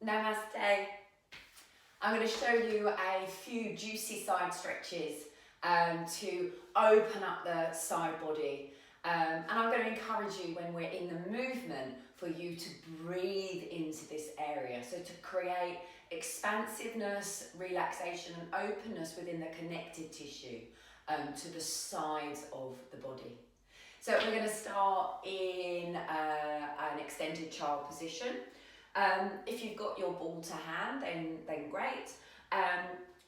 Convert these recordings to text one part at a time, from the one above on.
Namaste. I'm going to show you a few juicy side stretches to open up the side body. And I'm going to encourage you when we're in the movement for you to breathe into this area. So to create expansiveness, relaxation and openness within the connective tissue to the sides of the body. So we're going to start in an extended child position. If you've got your ball to hand, then great.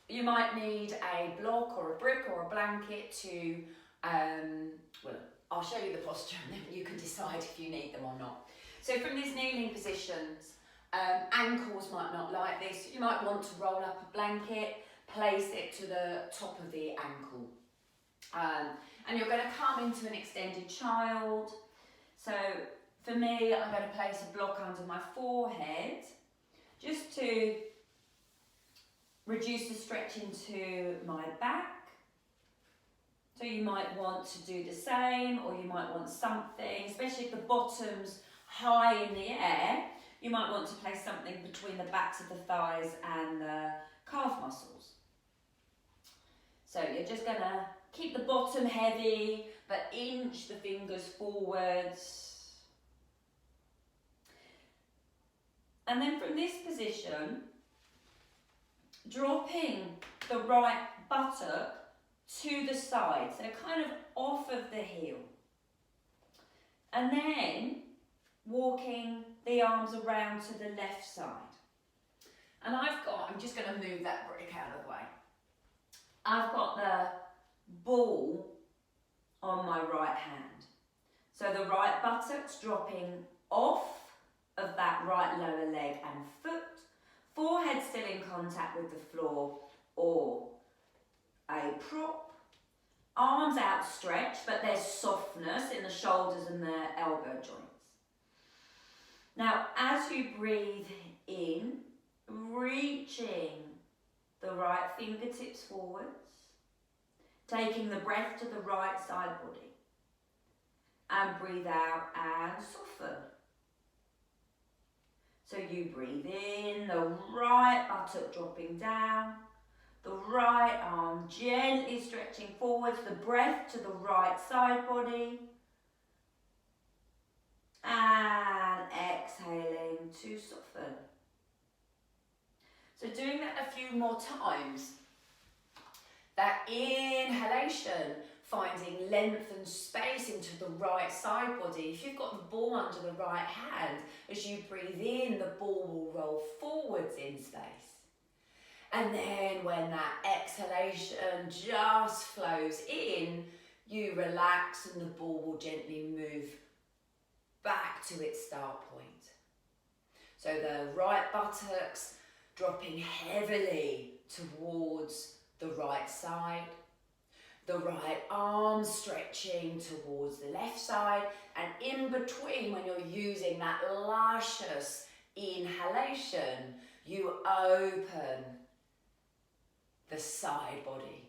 You might need a block or a brick or a blanket to, well, I'll show you the posture and then you can decide if you need them or not. So from these kneeling positions, ankles might not like this. You might want to roll up a blanket, place it to the top of the ankle. And you're going to come into an extended child. So for me, I'm going to place a block under my forehead just to reduce the stretch into my back. So you might want to do the same, or you might want something, especially if the bottom's high in the air, you might want to place something between the backs of the thighs and the calf muscles. So you're just going to keep the bottom heavy, but inch the fingers forwards. And then from this position, dropping the right buttock to the side, so kind of off of the heel. And then walking the arms around to the left side. And I'm just going to move that brick out of the way. I've got the ball on my right hand. So the right buttock's dropping off of that right lower leg and foot. Forehead still in contact with the floor or a prop. Arms outstretched, but there's softness in the shoulders and the elbow joints. Now, as you breathe in, reaching the right fingertips forwards, taking the breath to the right side body, and breathe out and soften. So you breathe in, the right buttock dropping down, the right arm gently stretching forwards, the breath to the right side body, and exhaling to soften. So doing that a few more times. That inhalation, finding length and space into the right side body. If you've got the ball under the right hand, as you breathe in, the ball will roll forwards in space. And then when that exhalation just flows in, you relax and the ball will gently move back to its start point. So the right buttocks dropping heavily towards the right side, the right arm stretching towards the left side, and in between, when you're using that luscious inhalation, you open the side body.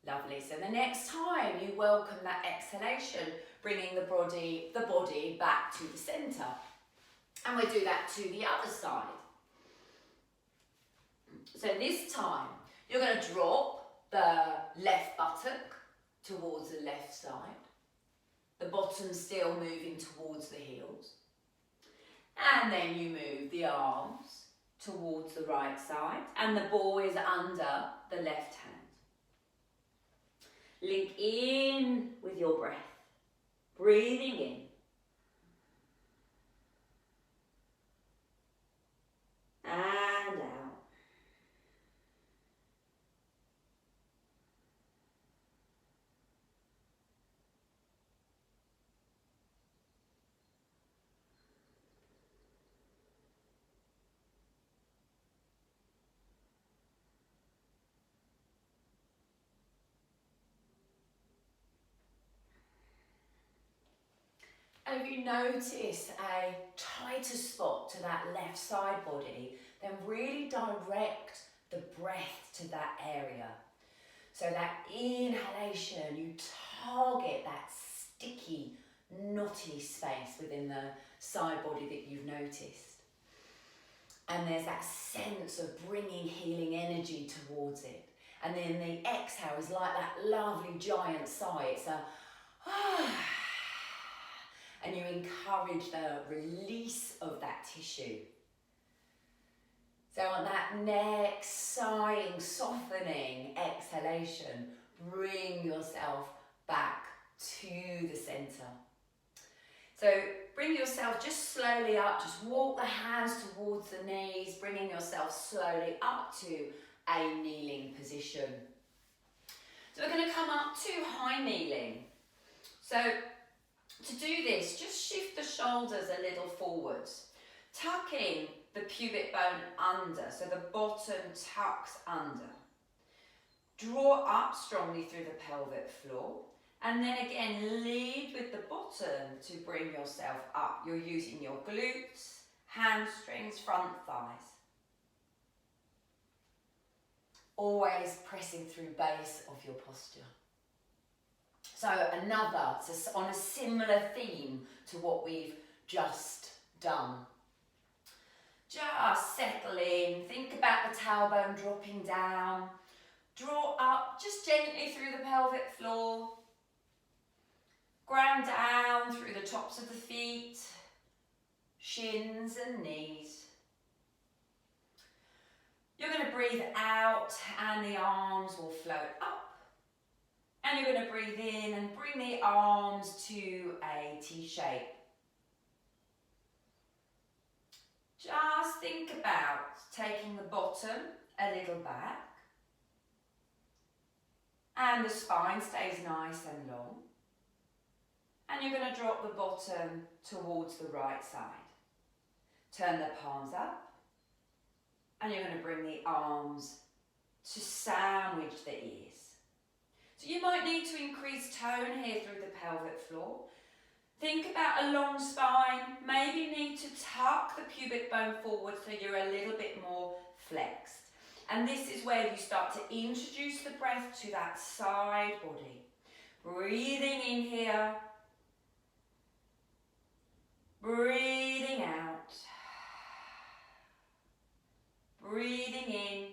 Lovely. So the next time you welcome that exhalation, bringing the body back to the center. And we do that to the other side. So this time, you're going to drop the left buttock towards the left side. The bottom still moving towards the heels. And then you move the arms towards the right side. And the ball is under the left hand. Link in with your breath. Breathing in. And out. And if you notice a tighter spot to that left side body, then really direct the breath to that area. So that inhalation, you target that sticky knotty space within the side body that you've noticed. And there's that sense of bringing healing energy towards it. And then the exhale is like that lovely giant sigh. It's a and you encourage the release of that tissue. So on that next sighing, softening exhalation, bring yourself back to the center. So bring yourself just slowly up, just walk the hands towards the knees, bringing yourself slowly up to a kneeling position. So we're going to come up to high kneeling. So to do this, just shift the shoulders a little forwards, tucking the pubic bone under, so the bottom tucks under. Draw up strongly through the pelvic floor, and then again lead with the bottom to bring yourself up. You're using your glutes, hamstrings, front thighs. Always pressing through base of your posture. So another, so on a similar theme to what we've just done. Just settle in, think about the tailbone dropping down. Draw up just gently through the pelvic floor. Ground down through the tops of the feet, shins and knees. You're going to breathe out and the arms will float up. And you're going to breathe in and bring the arms to a T shape. Just think about taking the bottom a little back. And the spine stays nice and long. And you're going to drop the bottom towards the right side. Turn the palms up. And you're going to bring the arms to sandwich the ears. So you might need to increase tone here through the pelvic floor. Think about a long spine. Maybe need to tuck the pubic bone forward so you're a little bit more flexed. And this is where you start to introduce the breath to that side body. Breathing in here. Breathing out. Breathing in.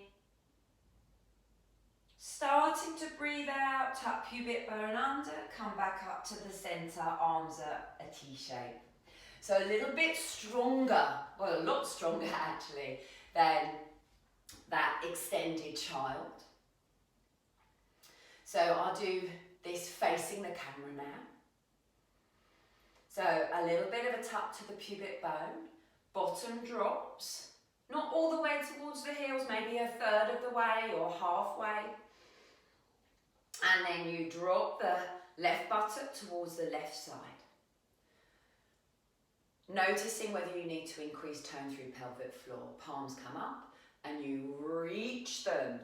Starting to breathe out, tuck pubic bone under, come back up to the center, arms at a T shape. So a little bit stronger, well a lot stronger actually, than that extended child. So I'll do this facing the camera now. So a little bit of a tuck to the pubic bone, bottom drops, not all the way towards the heels, maybe a third of the way or halfway. And then you drop the left buttock towards the left side. Noticing whether you need to increase tone through pelvic floor. Palms come up and you reach them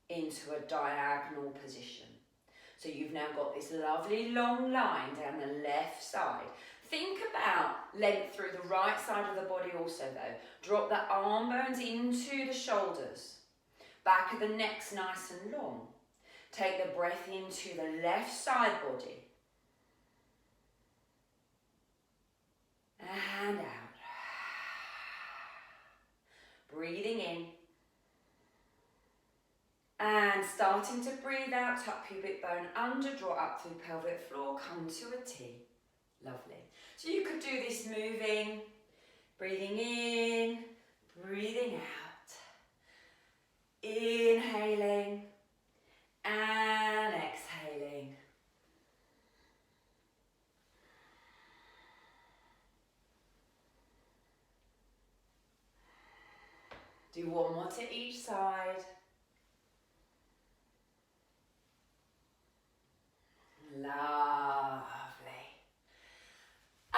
into a diagonal position. So you've now got this lovely long line down the left side. Think about length through the right side of the body also though. Drop the arm bones into the shoulders. Back of the neck's nice and long. Take the breath into the left side body. And out. Breathing in. And starting to breathe out, tuck pubic bone under, draw up through pelvic floor, come to a T. Lovely. So you could do this moving, breathing in, breathing out. Inhaling. And exhaling. Do one more to each side. Lovely.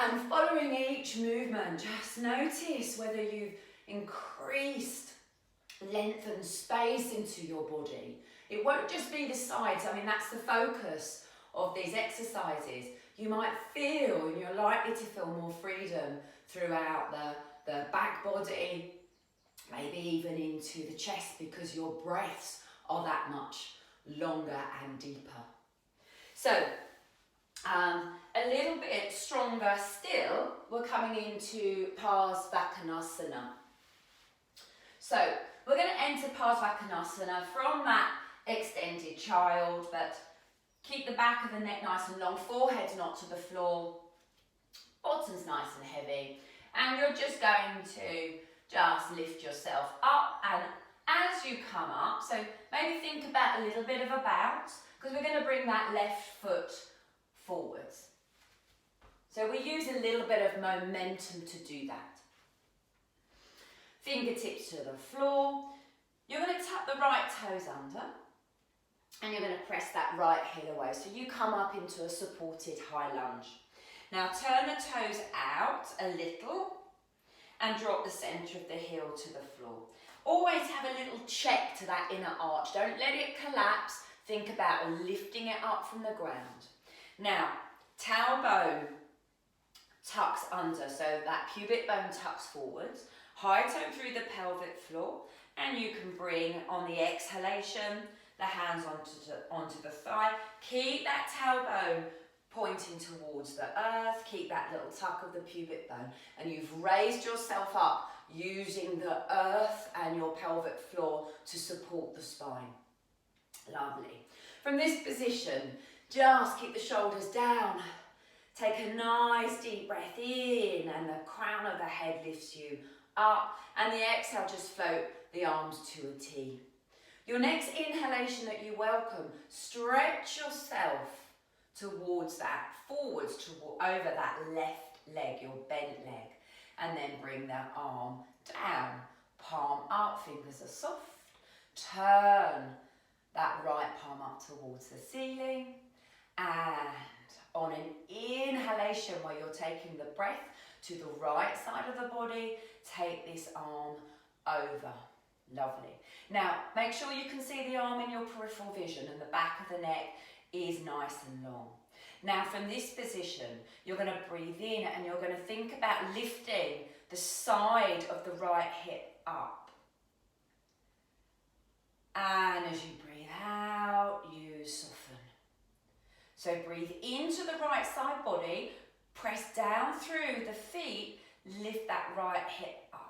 And following each movement, just notice whether you've increased length and space into your body. It won't just be the sides. I mean, that's the focus of these exercises. You might feel, and you're likely to feel more freedom throughout the back body, maybe even into the chest because your breaths are that much longer and deeper. So, a a little bit stronger still, we're coming into Parsvakonasana. So we're going to enter Parsvakonasana from that extended child, but keep the back of the neck nice and long, forehead's not to the floor, bottom's nice and heavy, and you're just going to just lift yourself up, and as you come up, so maybe think about a little bit of a bounce, because we're going to bring that left foot forwards. So we use a little bit of momentum to do that. Fingertips to the floor. You're going to tuck the right toes under, and you're going to press that right heel away. So you come up into a supported high lunge. Now turn the toes out a little and drop the centre of the heel to the floor. Always have a little check to that inner arch. Don't let it collapse. Think about lifting it up from the ground. Now, tailbone tucks under, so that pubic bone tucks forwards. High toe through the pelvic floor, and you can bring on the exhalation the hands onto the thigh. Keep that tailbone pointing towards the earth. Keep that little tuck of the pubic bone, and you've raised yourself up using the earth and your pelvic floor to support the spine. Lovely. From this position, just keep the shoulders down. Take a nice deep breath in, and the crown of the head lifts you up, and the exhale, just float the arms to a T. Your next inhalation that you welcome, stretch yourself towards that, forwards over that left leg, your bent leg, and then bring that arm down, palm up, fingers are soft. Turn that right palm up towards the ceiling, and on an inhalation where you're taking the breath to the right side of the body, take this arm over. Lovely. Now, make sure you can see the arm in your peripheral vision, and the back of the neck is nice and long. Now, from this position, you're going to breathe in, and you're going to think about lifting the side of the right hip up. And as you breathe out, you soften. So breathe into the right side body, press down through the feet, lift that right hip up.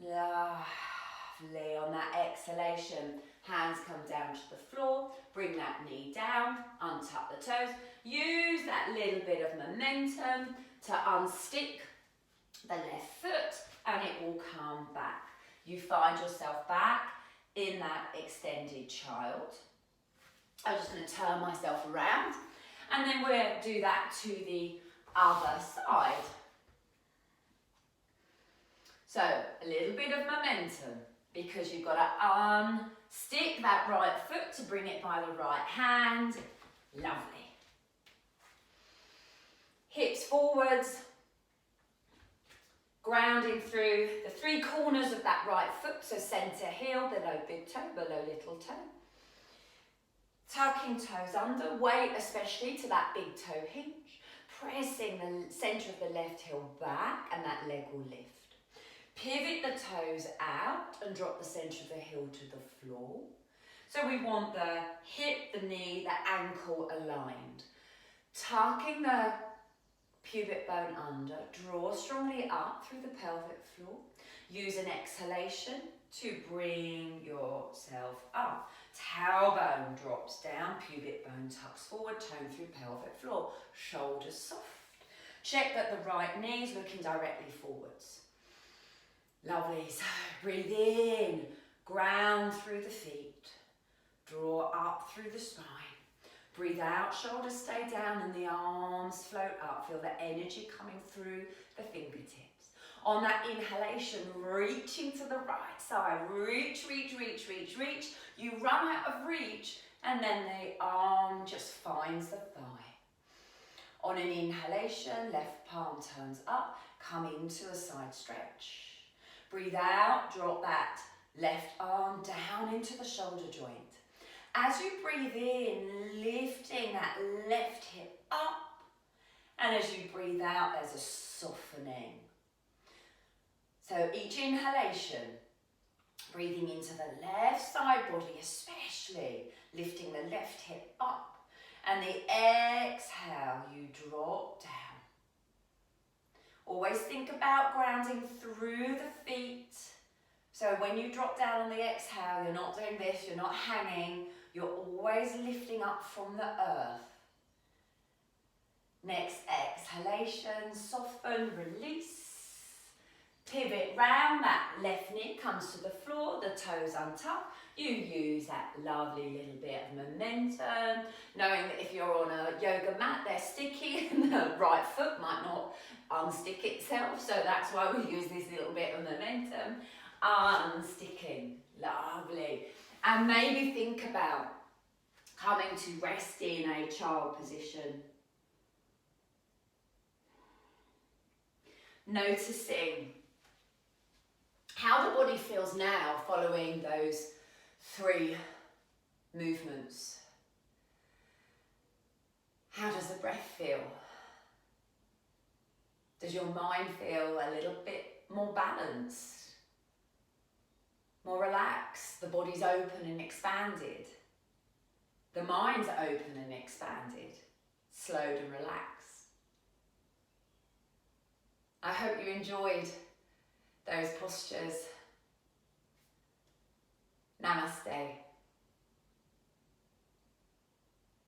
Lovely. On that exhalation, hands come down to the floor, bring that knee down, untuck the toes. Use that little bit of momentum to unstick the left foot, and it will come back. You find yourself back in that extended child. I'm just going to turn myself around, and then we'll do that to the other side. So a little bit of momentum, because you've got to unstick that right foot to bring it by the right hand. Lovely. Hips forwards, grounding through the three corners of that right foot, so centre heel, below big toe, below little toe. Tucking toes under, weight especially to that big toe hinge, pressing the centre of the left heel back, and that leg will lift. Pivot the toes out and drop the centre of the heel to the floor. So we want the hip, the knee, the ankle aligned. Tucking the pubic bone under, draw strongly up through the pelvic floor. Use an exhalation to bring yourself up. Tailbone drops down, pubic bone tucks forward, tone through pelvic floor. Shoulders soft. Check that the right knee is looking directly forwards. Lovely. So breathe in, ground through the feet, draw up through the spine. Breathe out, shoulders stay down and the arms float up. Feel the energy coming through the fingertips. On that inhalation, reaching to the right side. Reach, reach, reach, reach, reach. You run out of reach, and then the arm just finds the thigh. On an inhalation, left palm turns up, come into a side stretch. Breathe out, drop that left arm down into the shoulder joint. As you breathe in, lifting that left hip up. And as you breathe out, there's a softening. So each inhalation, breathing into the left side body, especially lifting the left hip up. And the exhale, you drop down. Always think about grounding through the feet. So when you drop down on the exhale, you're not doing this, you're not hanging, you're always lifting up from the earth. Next exhalation, soften, release. Pivot round, that left knee comes to the floor, the toes untucked. You use that lovely little bit of momentum, knowing that if you're on a yoga mat, they're sticky and the right foot might not unstick itself. So that's why we use this little bit of momentum. Unsticking, lovely. And maybe think about coming to rest in a child position. Noticing how the body feels now following those 3 movements. How does the breath feel? Does your mind feel a little bit more balanced? More relaxed? The body's open and expanded. The mind's open and expanded. Slowed and relaxed. I hope you enjoyed those postures. Namaste.